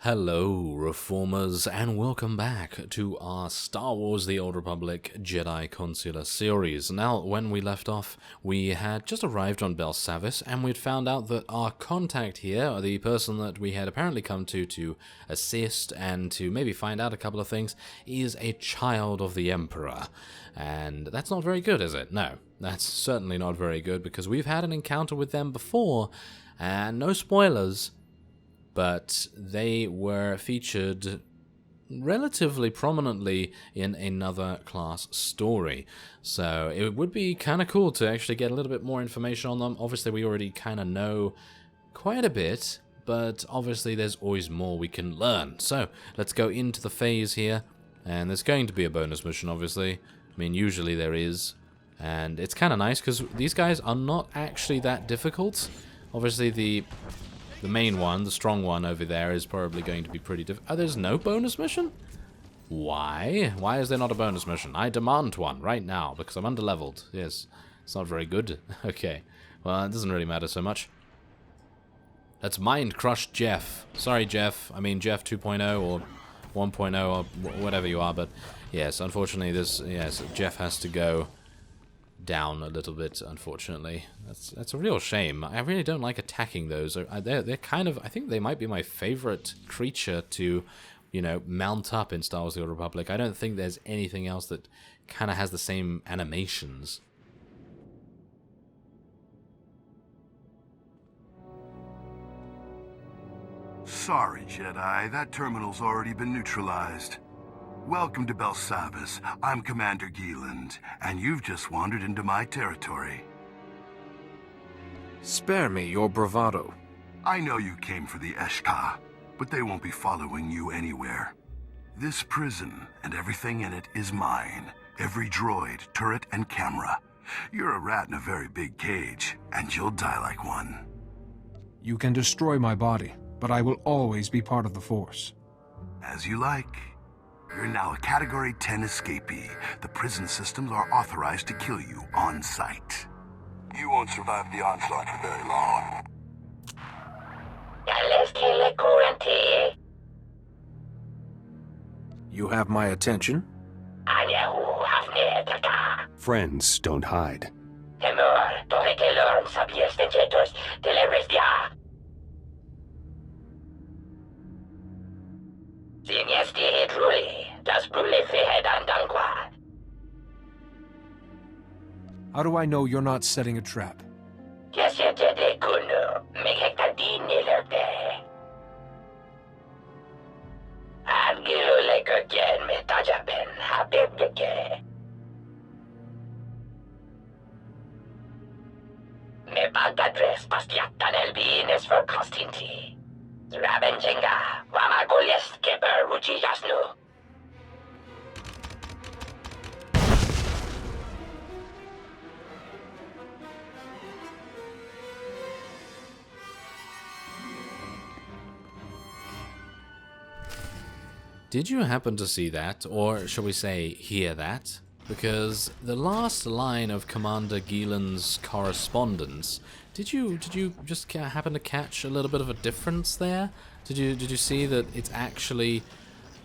Hello, Reformers, and welcome back to our Star Wars The Old Republic Jedi Consular series. Now, when we left off, we had just arrived on Belsavis, and we'd found out that our contact here, the person that we had apparently come to assist and to maybe find out a couple of things, is a child of the Emperor. And that's not very good, is it? No, that's certainly not very good, because we've had an encounter with them before, and no spoilers, but they were featured relatively prominently in another class story. So it would be kind of cool to actually get a little bit more information on them. Obviously, we already kind of know quite a bit, but obviously there's always more we can learn. So let's go into the phase here, and there's going to be a bonus mission, obviously. I mean, usually there is, and it's kind of nice because these guys are not actually that difficult. Obviously, the main one, the strong one over there, is probably going to be pretty difficult. Oh, there's no bonus mission? Why? Why is there not a bonus mission? I demand one right now, because I'm underleveled. Yes, it's not very good. Okay, well, it doesn't really matter so much. Let's mind crush Jeff. Sorry, Jeff. I mean, Jeff 2.0 or 1.0 or whatever you are, but yes, unfortunately, Jeff has to go down a little bit, unfortunately. That's a real shame. I really don't like attacking those. They're kind of, I think they might be my favorite creature to, you know, mount up in Star Wars The Old Republic. I don't think there's anything else that kind of has the same animations. Sorry, Jedi. That terminal's already been neutralized. Welcome to Belsavis. I'm Commander Geeland, and you've just wandered into my territory. Spare me your bravado. I know you came for the Eshka, but they won't be following you anywhere. This prison and everything in it is mine. Every droid, turret, and camera. You're a rat in a very big cage, and you'll die like one. You can destroy my body, but I will always be part of the Force. As you like. You're now a Category 10 escapee. The prison systems are authorized to kill you on sight. You won't survive the onslaught for very long. You have my attention? Friends don't hide. How do I know you're not setting a trap? Did you happen to see that, or shall we say, hear that? Because the last line of Commander Geeland's correspondence, did you just happen to catch a little bit of a difference there? Did you see that it's actually,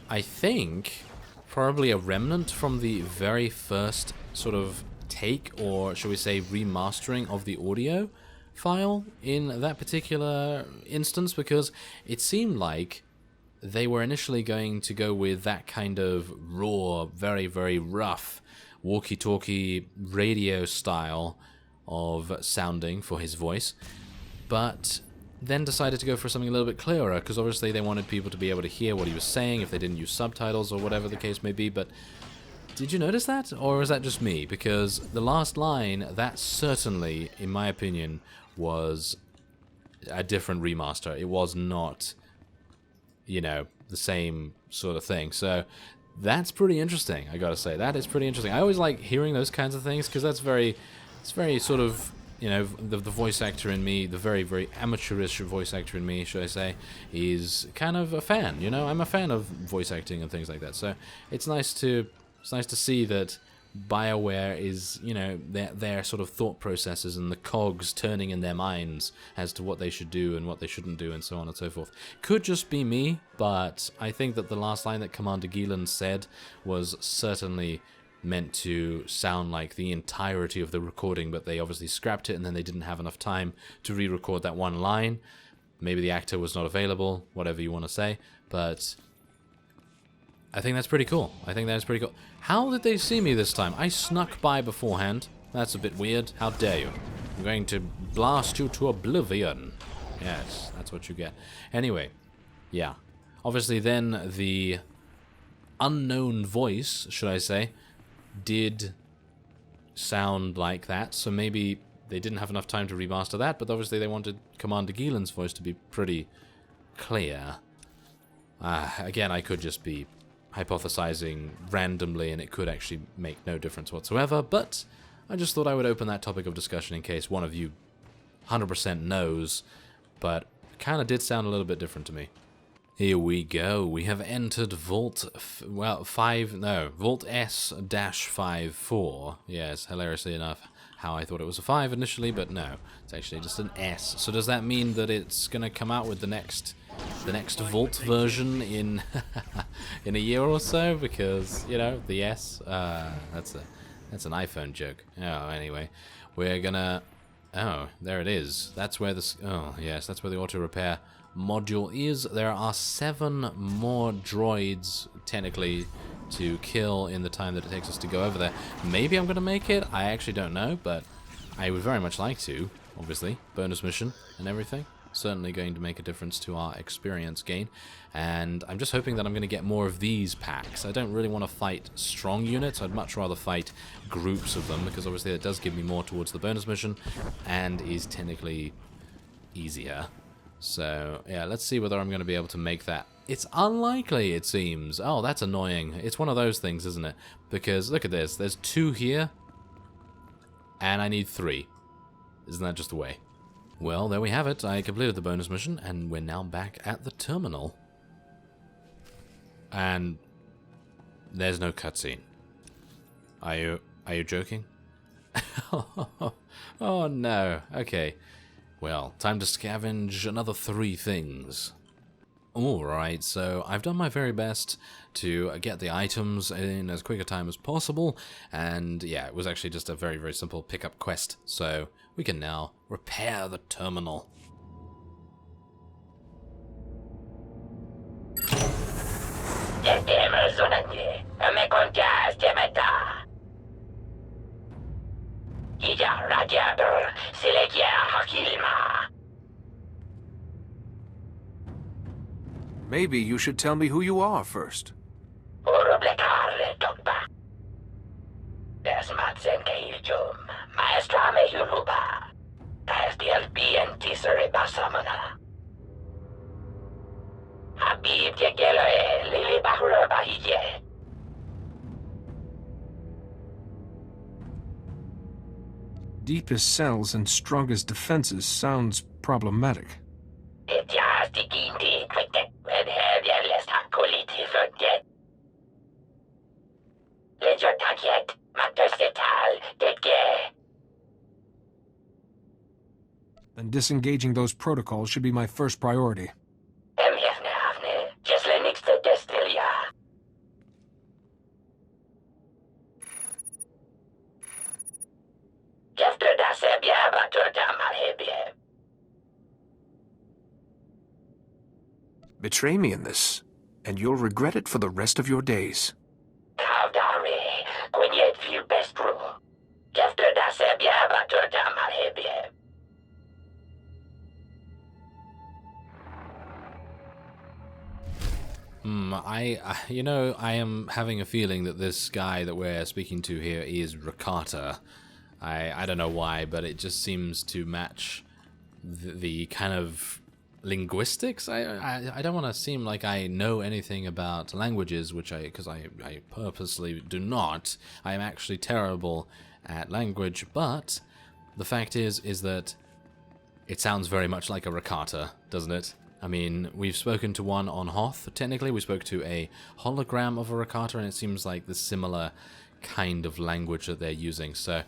I think, probably a remnant from the very first sort of take, or shall we say, remastering of the audio file in that particular instance? Because it seemed like they were initially going to go with that kind of raw, very, very rough walkie-talkie radio style of sounding for his voice, but then decided to go for something a little bit clearer, because obviously they wanted people to be able to hear what he was saying if they didn't use subtitles or whatever the case may be. But did you notice that, or is that just me? Because the last line, that certainly, in my opinion, was a different remaster. It was not, you know, the same sort of thing. So that's pretty interesting, I gotta say. That is pretty interesting. I always like hearing those kinds of things, because it's very sort of, you know, the voice actor in me, the very, very amateurish voice actor in me, should I say, is kind of a fan, you know? I'm a fan of voice acting and things like that. So it's nice to see that BioWare is, you know, their sort of thought processes and the cogs turning in their minds as to what they should do and what they shouldn't do and so on and so forth. Could just be me, but I think that the last line that Commander Gielan said was certainly meant to sound like the entirety of the recording, but they obviously scrapped it and then they didn't have enough time to re-record that one line. Maybe the actor was not available, whatever you want to say, but I think that's pretty cool. I think that's pretty cool. How did they see me this time? I snuck by beforehand. That's a bit weird. How dare you? I'm going to blast you to oblivion. Yes, that's what you get. Anyway, yeah. Obviously then the unknown voice, should I say, did sound like that. So maybe they didn't have enough time to remaster that, but obviously they wanted Commander Gielan's voice to be pretty clear. Again, I could just be hypothesizing randomly and it could actually make no difference whatsoever, but I just thought I would open that topic of discussion in case one of you 100% knows, but it kind of did sound a little bit different to me. Here we go. We have entered Vault S-54. Yes, hilariously enough, how I thought it was a 5 initially, but no, it's actually just an S. So does that mean that it's going to come out with the next Vault version in in a year or so? Because, you know, the S, that's an iPhone joke. Oh, anyway, we're gonna... Oh, there it is. That's where this... Oh, yes, that's where the auto repair module is. There are 7 more droids, technically, to kill in the time that it takes us to go over there. Maybe I'm gonna make it. I actually don't know, but I would very much like to, obviously. Bonus mission and everything. Certainly going to make a difference to our experience gain, and I'm just hoping that I'm going to get more of these packs. I don't really want to fight strong units. I'd much rather fight groups of them, because obviously it does give me more towards the bonus mission and is technically easier. So yeah, let's see whether I'm going to be able to make that. It's unlikely, it seems. Oh, that's annoying. It's one of those things, isn't it? Because look at this, there's 2 here and I need 3. Isn't that just the way? Well, there we have it. I completed the bonus mission, and we're now back at the terminal. And there's no cutscene. Are you joking? Oh no. Okay. Well, time to scavenge another 3 things. Alright, so I've done my very best to get the items in as quick a time as possible, and yeah, it was actually just a very, very simple pickup quest, so we can now repair the terminal. Maybe you should tell me who you are first. Deepest cells and strongest defenses sounds problematic. Then disengaging those protocols should be my first priority. Betray me in this, and you'll regret it for the rest of your days. I am having a feeling that this guy that we're speaking to here is Rakata. I don't know why, but it just seems to match the kind of linguistics. I don't want to seem like I know anything about languages, because I purposely do not. I am actually terrible at language, but the fact is that it sounds very much like a Rakata, doesn't it? I mean, we've spoken to one on Hoth, technically. We spoke to a hologram of a Rakata, and it seems like the similar kind of language that they're using. So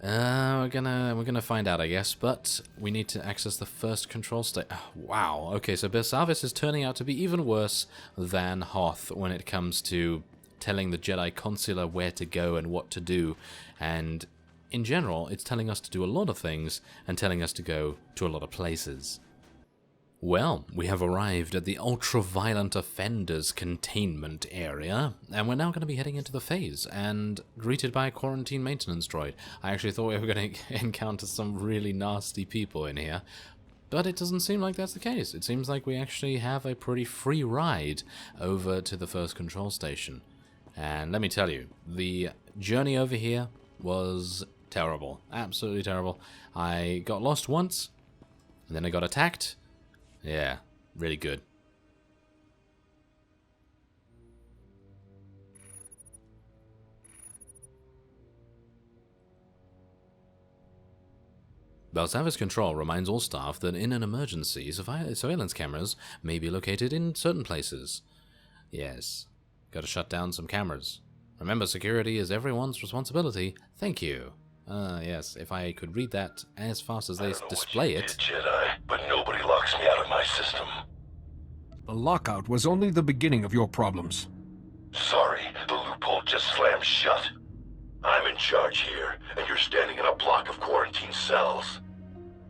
we're gonna find out, I guess. But we need to access the first control state. Oh, wow. Okay, so BETAsatchel is turning out to be even worse than Hoth when it comes to telling the Jedi Consular where to go and what to do. And in general, it's telling us to do a lot of things and telling us to go to a lot of places. Well, we have arrived at the ultra-violent offenders containment area, and we're now going to be heading into the phase, and greeted by a quarantine maintenance droid. I actually thought we were going to encounter some really nasty people in here, but it doesn't seem like that's the case. It seems like we actually have a pretty free ride over to the first control station. And let me tell you, the journey over here was terrible. Absolutely terrible. I got lost once, and then I got attacked. Yeah, really good. BETAsatchel Control reminds all staff that in an emergency, surveillance cameras may be located in certain places. Yes, gotta shut down some cameras. Remember, security is everyone's responsibility. Thank you. Yes, if I could read that as fast as they display it. Jedi, but nobody locks me out of my system. The lockout was only the beginning of your problems. Sorry, the loophole just slammed shut. I'm in charge here, and you're standing in a block of quarantine cells.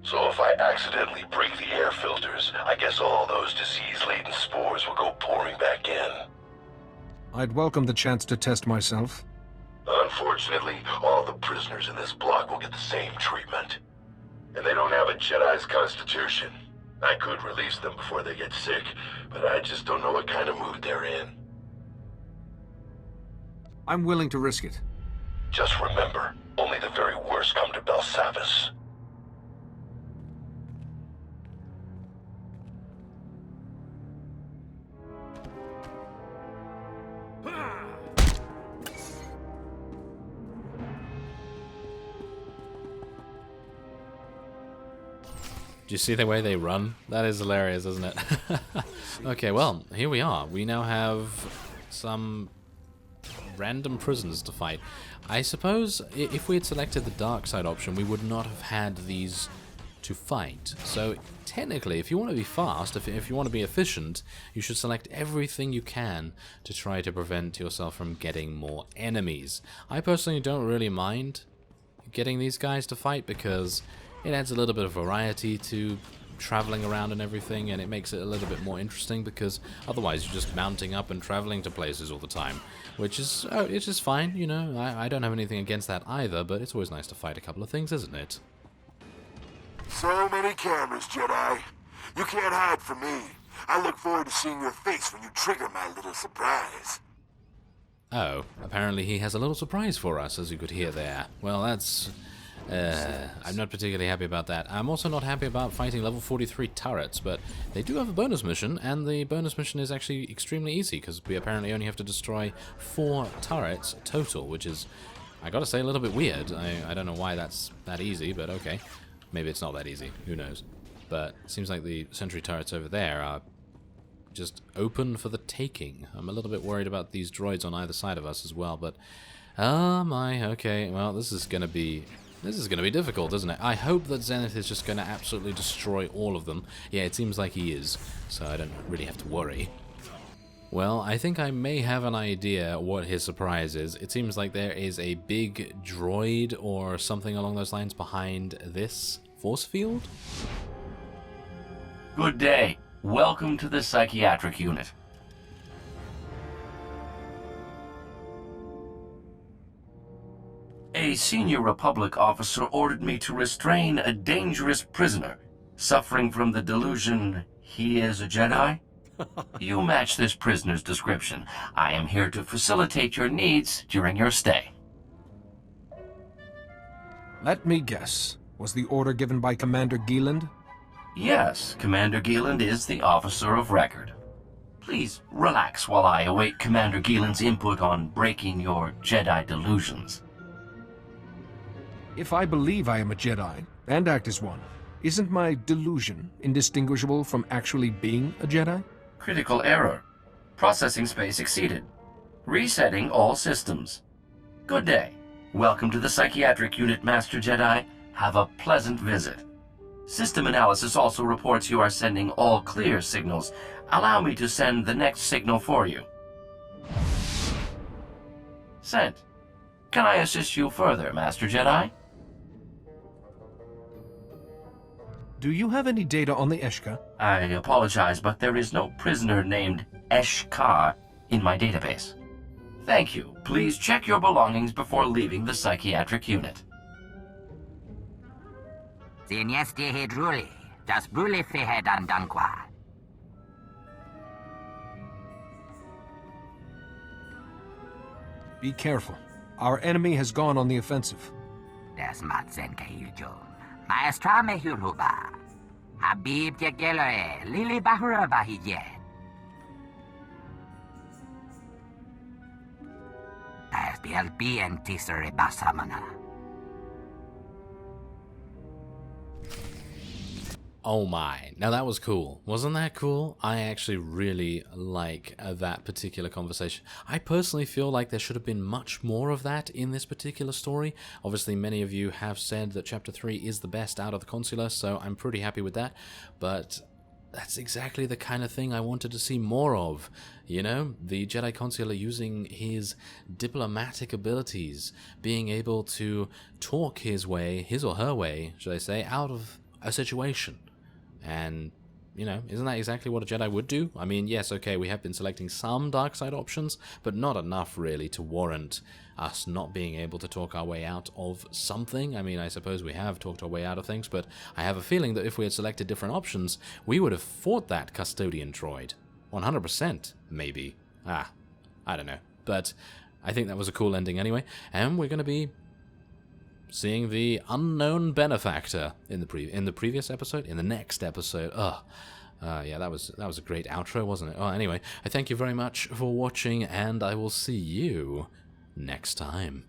So if I accidentally break the air filters, I guess all those disease-laden spores will go pouring back in. I'd welcome the chance to test myself. Unfortunately, all the prisoners in this block will get the same treatment. And they don't have a Jedi's constitution. I could release them before they get sick, but I just don't know what kind of mood they're in. I'm willing to risk it. Just remember, only the very worst come to BETAsatchel. Do you see the way they run? That is hilarious, isn't it? Okay, well, here we are. We now have some random prisoners to fight. I suppose if we had selected the dark side option, we would not have had these to fight. So technically, if you want to be fast, if you want to be efficient, you should select everything you can to try to prevent yourself from getting more enemies. I personally don't really mind getting these guys to fight because it adds a little bit of variety to traveling around and everything, and it makes it a little bit more interesting because otherwise you're just mounting up and traveling to places all the time, which is it's just fine, you know. I don't have anything against that either, but it's always nice to fight a couple of things, isn't it? So many cameras, Jedi. You can't hide from me. I look forward to seeing your face when you trigger my little surprise. Oh, apparently he has a little surprise for us, as you could hear there. Well, that's I'm not particularly happy about that. I'm also not happy about fighting level 43 turrets, but they do have a bonus mission, and the bonus mission is actually extremely easy, because we apparently only have to destroy 4 turrets total, which is, I gotta say, a little bit weird. I don't know why that's that easy, but okay. Maybe it's not that easy, who knows. But it seems like the sentry turrets over there are just open for the taking. I'm a little bit worried about these droids on either side of us as well, but oh my, okay, well, this is gonna be difficult, isn't it? I hope that Zenith is just going to absolutely destroy all of them. Yeah, it seems like he is, so I don't really have to worry. Well, I think I may have an idea what his surprise is. It seems like there is a big droid or something along those lines behind this force field. Good day. Welcome to the psychiatric unit. A senior Republic officer ordered me to restrain a dangerous prisoner suffering from the delusion he is a Jedi. You match this prisoner's description. I am here to facilitate your needs during your stay. Let me guess. Was the order given by Commander Gieland? Yes, Commander Gieland is the officer of record. Please relax while I await Commander Gieland's input on breaking your Jedi delusions. If I believe I am a Jedi, and act as one, isn't my delusion indistinguishable from actually being a Jedi? Critical error. Processing space exceeded. Resetting all systems. Good day. Welcome to the Psychiatric Unit, Master Jedi. Have a pleasant visit. System analysis also reports you are sending all clear signals. Allow me to send the next signal for you. Sent. Can I assist you further, Master Jedi? Do you have any data on the Eshka? I apologize, but there is no prisoner named Eshkar in my database. Thank you. Please check your belongings before leaving the Psychiatric Unit. Sinyesti hidruli, das bruli fihedan dankwa. Be careful. Our enemy has gone on the offensive. Das matsen kayujo. Maestra mehuruba. Habib yegelore, lili bahura bahije. Das BLB and tisere basamana. Oh my. Now that was cool. Wasn't that cool? I actually really like that particular conversation. I personally feel like there should have been much more of that in this particular story. Obviously, many of you have said that Chapter 3 is the best out of the Consular, so I'm pretty happy with that. But that's exactly the kind of thing I wanted to see more of. You know, the Jedi Consular using his diplomatic abilities, being able to talk his way, his or her way, should I say, out of a situation. And, you know, isn't that exactly what a Jedi would do? I mean, yes, okay, we have been selecting some dark side options, but not enough, really, to warrant us not being able to talk our way out of something. I mean, I suppose we have talked our way out of things, but I have a feeling that if we had selected different options, we would have fought that custodian droid. 100%, maybe. I don't know. But I think that was a cool ending anyway, and we're going to be seeing the unknown benefactor in the previous episode, in the next episode. Yeah, that was a great outro, wasn't it? Oh, anyway, I thank you very much for watching, and I will see you next time.